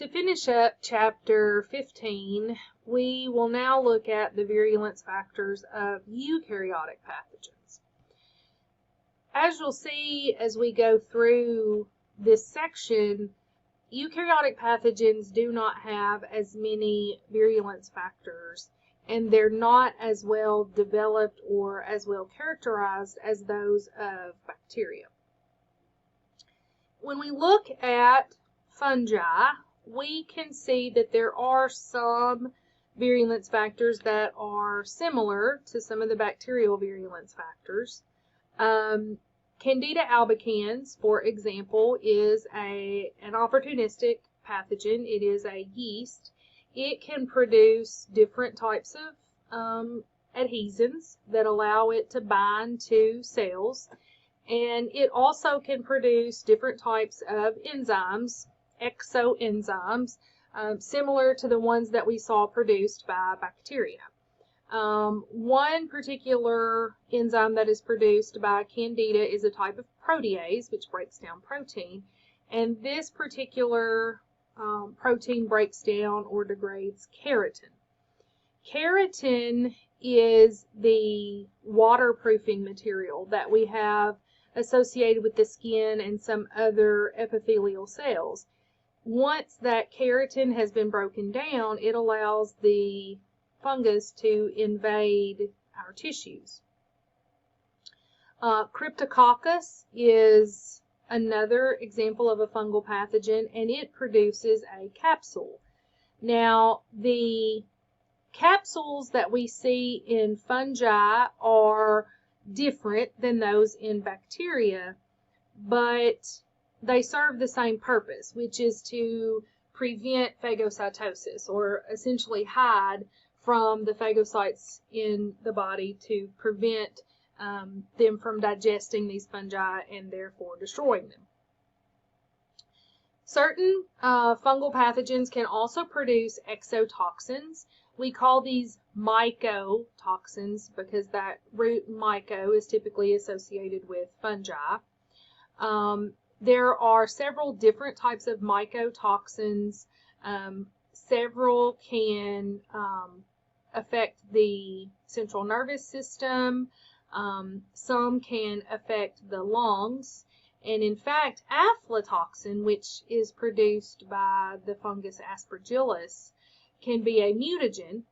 To finish up chapter 15, we will now look at the virulence factors of eukaryotic pathogens. As you'll see as we go through this section, eukaryotic pathogens do not have as many virulence factors, and they're not as well developed or as well characterized as those of bacteria. When we look at fungi, we can see that there are some virulence factors that are similar to some of the bacterial virulence factors. Candida albicans, for example, is an opportunistic pathogen. It is a yeast. It can produce different types of adhesins that allow it to bind to cells, and it also can produce different types of enzymes, exoenzymes, similar to the ones that we saw produced by bacteria. One particular enzyme that is produced by Candida is a type of protease, which breaks down protein, and this particular protein breaks down or degrades keratin. Keratin is the waterproofing material that we have associated with the skin and some other epithelial cells. Once that keratin has been broken down, it allows the fungus to invade our tissues. Cryptococcus is another example of a fungal pathogen, and it produces a capsule. Now, the capsules that we see in fungi are different than those in bacteria, but they serve the same purpose, which is to prevent phagocytosis, or essentially hide from the phagocytes in the body to prevent them from digesting these fungi and therefore destroying them. Certain fungal pathogens can also produce exotoxins. We call these mycotoxins because that root myco is typically associated with fungi. There are several different types of mycotoxins. Several can affect the central nervous system. Some can affect the lungs. And in fact, aflatoxin, which is produced by the fungus Aspergillus, can be a mutagen.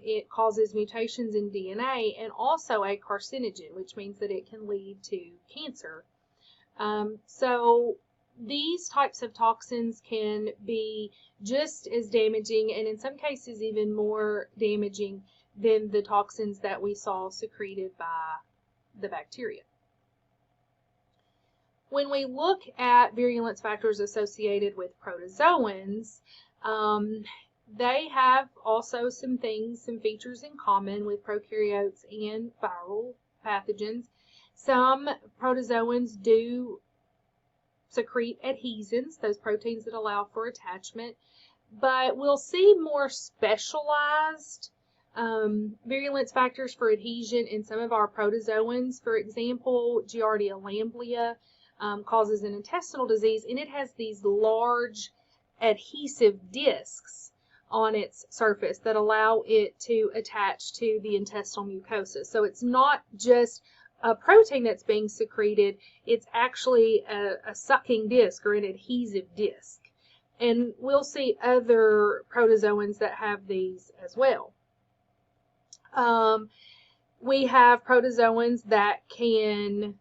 It causes mutations in DNA, and also a carcinogen, which means that it can lead to cancer. So these types of toxins can be just as damaging, and in some cases even more damaging than the toxins that we saw secreted by the bacteria. When we look at virulence factors associated with protozoans, they have also some features in common with prokaryotes and viral pathogens. Some protozoans do secrete adhesins, those proteins that allow for attachment, but we'll see more specialized virulence factors for adhesion in some of our protozoans. For example, Giardia lamblia causes an intestinal disease, and it has these large adhesive discs on its surface that allow it to attach to the intestinal mucosa. So it's not just a protein that's being secreted, it's actually a sucking disc or an adhesive disc. And we'll see other protozoans that have these as well. We have protozoans that can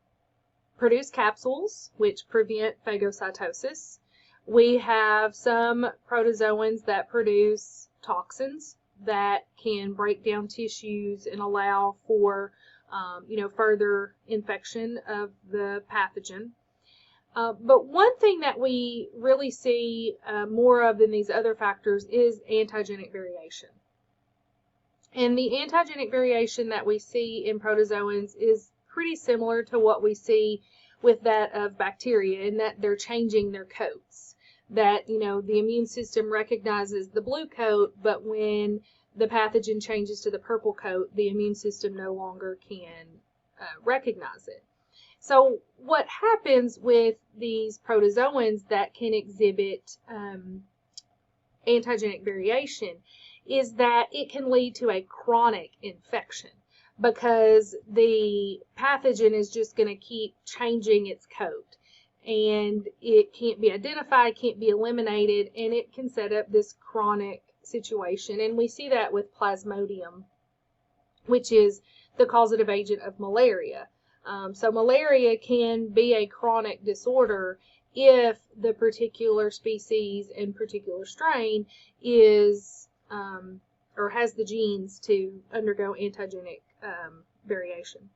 produce capsules, which prevent phagocytosis. We have some protozoans that produce toxins that can break down tissues and allow for further infection of the pathogen. But one thing that we really see more of than these other factors is antigenic variation. And the antigenic variation that we see in protozoans is pretty similar to what we see with that of bacteria, in that they're changing their coats. That, the immune system recognizes the blue coat, but when the pathogen changes to the purple coat, the immune system no longer can recognize it. So what happens with these protozoans that can exhibit antigenic variation is that it can lead to a chronic infection because the pathogen is just going to keep changing its coat, and it can't be identified, can't be eliminated, and it can set up this chronic situation. And we see that with Plasmodium, which is the causative agent of malaria. So malaria can be a chronic disorder if the particular species and particular strain is or has the genes to undergo antigenic variation.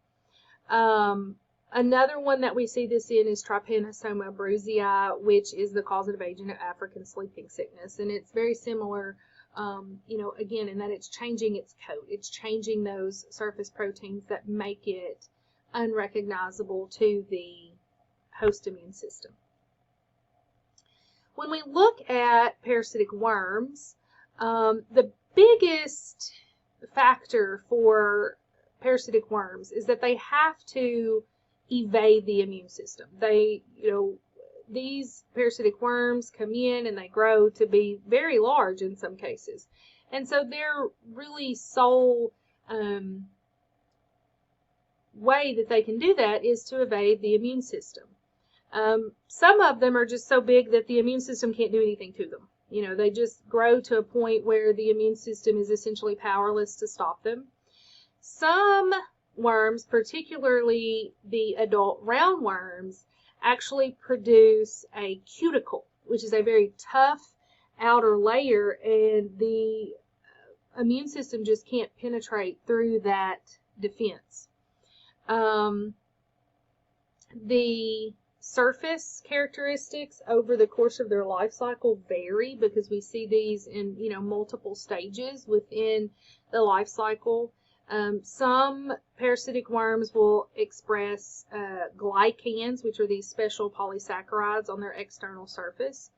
Another one that we see this in is Trypanosoma brucei, which is the causative agent of African sleeping sickness, and it's very similar. Again, in that it's changing its coat. It's changing those surface proteins that make it unrecognizable to the host immune system. When we look at parasitic worms, the biggest factor for parasitic worms is that they have to evade the immune system. These parasitic worms come in and they grow to be very large in some cases. And so their really sole way that they can do that is to evade the immune system. Some of them are just so big that the immune system can't do anything to them. They just grow to a point where the immune system is essentially powerless to stop them. Some worms, particularly the adult roundworms, actually produce a cuticle, which is a very tough outer layer, and the immune system just can't penetrate through that defense. The surface characteristics over the course of their life cycle vary because we see these in multiple stages within the life cycle. Some parasitic worms will express glycans, which are these special polysaccharides on their external surface.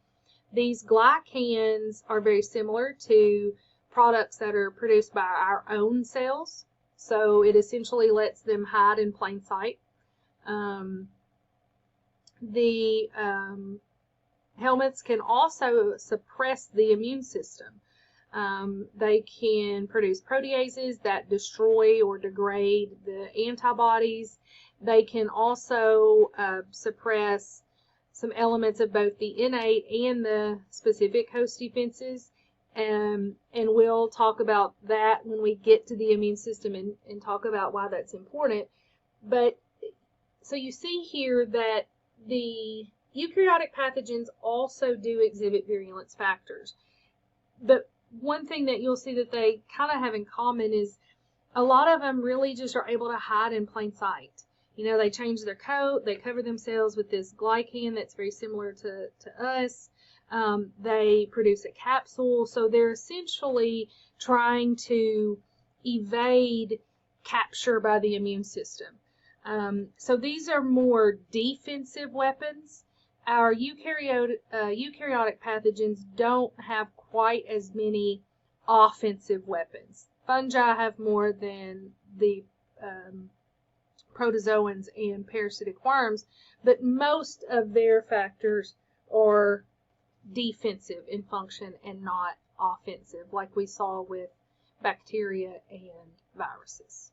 These glycans are very similar to products that are produced by our own cells, so it essentially lets them hide in plain sight. The helminths can also suppress the immune system. They can produce proteases that destroy or degrade the antibodies. They can also suppress some elements of both the innate and the specific host defenses. And we'll talk about that when we get to the immune system and talk about why that's important. But so you see here that the eukaryotic pathogens also do exhibit virulence factors. But one thing that you'll see that they kind of have in common is a lot of them really just are able to hide in plain sight. They change their coat, they cover themselves with this glycan that's very similar to us. They produce a capsule, so they're essentially trying to evade capture by the immune system. So these are more defensive weapons. Our eukaryotic pathogens don't have quite as many offensive weapons. Fungi have more than the protozoans and parasitic worms, but most of their factors are defensive in function and not offensive, like we saw with bacteria and viruses.